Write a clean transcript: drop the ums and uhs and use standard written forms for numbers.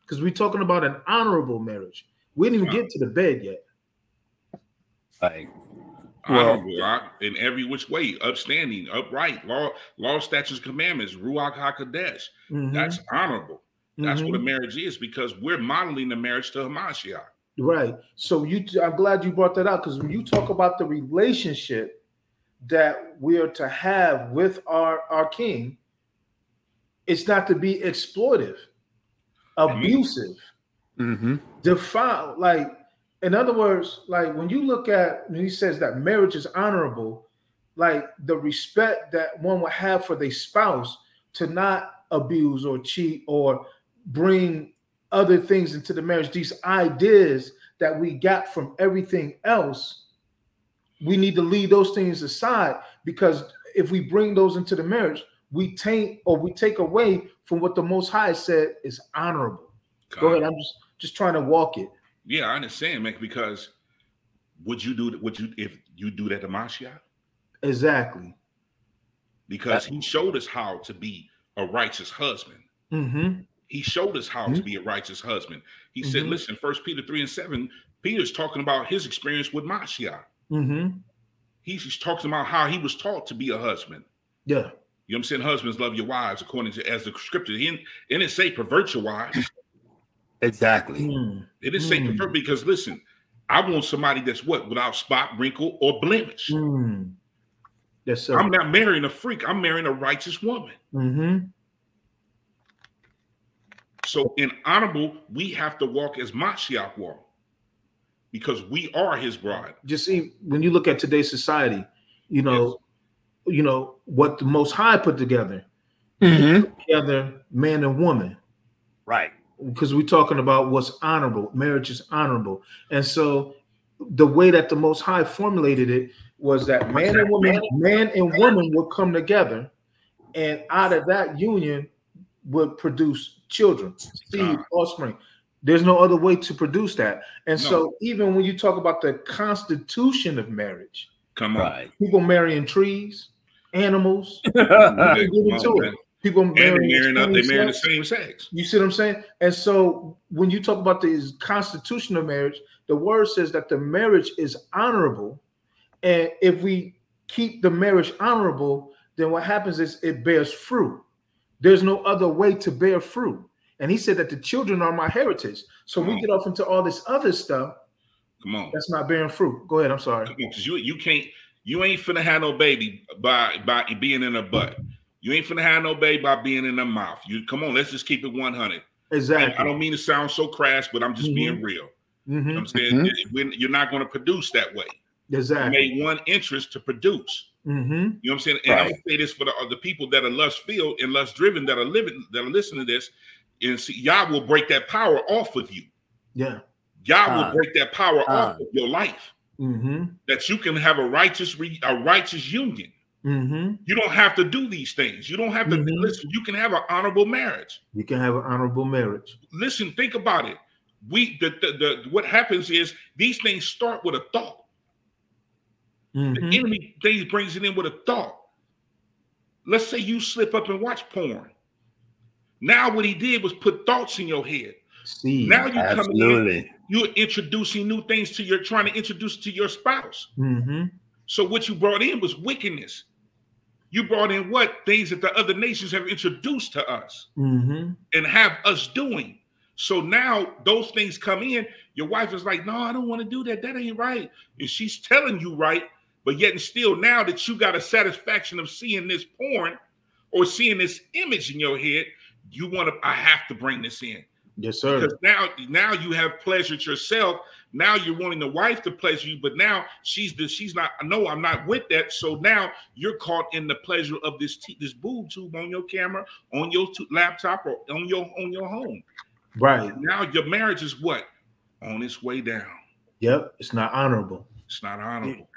because we're talking about an honorable marriage. We didn't even get to the bed yet. Like, honorable, in every which way, upstanding, upright, law, statutes, commandments, ruach hakodesh. That's honorable. That's what a marriage is, because we're modeling the marriage to Hamashiach. Right. So I'm glad you brought that out, because when you talk about the relationship that we are to have with our king, it's not to be exploitive, abusive, defiled. Like, in other words, like when you look at, when he says that marriage is honorable, like the respect that one would have for their spouse to not abuse or cheat or bring other things into the marriage, these ideas that we got from everything else, we need to leave those things aside, because if we bring those into the marriage, we taint or we take away from what the Most High said is honorable. Go ahead. I'm just trying to walk it. Yeah, I understand, man, because if you do that to Mashiach? Exactly. Because he showed us how to be a righteous husband. He showed us how to be a righteous husband. He said, listen, 1 Peter 3:7, Peter's talking about his experience with Mashiach. He's talking about how he was taught to be a husband. Yeah. You know what I'm saying? Husbands, love your wives according to as the scripture. He didn't say pervert your wives. Exactly. It didn't say pervert, because listen, I want somebody that's without spot, wrinkle, or blemish. Yes, sir. I'm not marrying a freak. I'm marrying a righteous woman. So in honorable, we have to walk as Mashiach walked, because we are his bride. Just see, when you look at today's society, you know what the Most High put together, together man and woman, right? Because we're talking about what's honorable. Marriage is honorable, and so the way that the Most High formulated it was that man and woman would come together, and out of that union would produce children, seed, offspring. There's no other way to produce that. And so even when you talk about the constitution of marriage, people marrying trees, animals, people marrying the same sex. You see what I'm saying? And so when you talk about the constitution of marriage, the word says that the marriage is honorable. And if we keep the marriage honorable, then what happens is it bears fruit. There's no other way to bear fruit. And he said that the children are my heritage. So we get off into all this other stuff. Come on. That's not bearing fruit. Go ahead. I'm sorry. Because you ain't finna have no baby by being in a butt. You ain't finna have no baby by being in the mouth. Come on, let's just keep it 100. Exactly. I don't mean to sound so crass, but I'm just being real. You know what I'm saying? You're not going to produce that way. Exactly. You made one interest to produce. You know what I'm saying? And I'm gonna say this for the people that are lust-filled and lust-driven that are listening to this, and see, Yah will break that power off of you. Yeah. Yah will break that power off of your life. That you can have a righteous union. You don't have to do these things. You don't have to listen. You can have an honorable marriage. You can have an honorable marriage. Listen, think about it. What happens is these things start with a thought. The enemy brings it in with a thought. Let's say you slip up and watch porn. Now what he did was put thoughts in your head. Now you coming in, you're introducing new things trying to introduce to your spouse. So what you brought in was wickedness. You brought in things that the other nations have introduced to us and have us doing. So now those things come in. Your wife is like, no, I don't want to do that. That ain't right. And she's telling you right. But yet and still, now that you got a satisfaction of seeing this porn or seeing this image in your head, I have to bring this in. Yes, sir. Because now you have pleasured yourself. Now you're wanting the wife to pleasure you, but now she's not. No, I'm not with that. So now you're caught in the pleasure of this boob tube on your camera, on your laptop, or on your home. Right. Now your marriage is on its way down. Yep. It's not honorable. It's not honorable.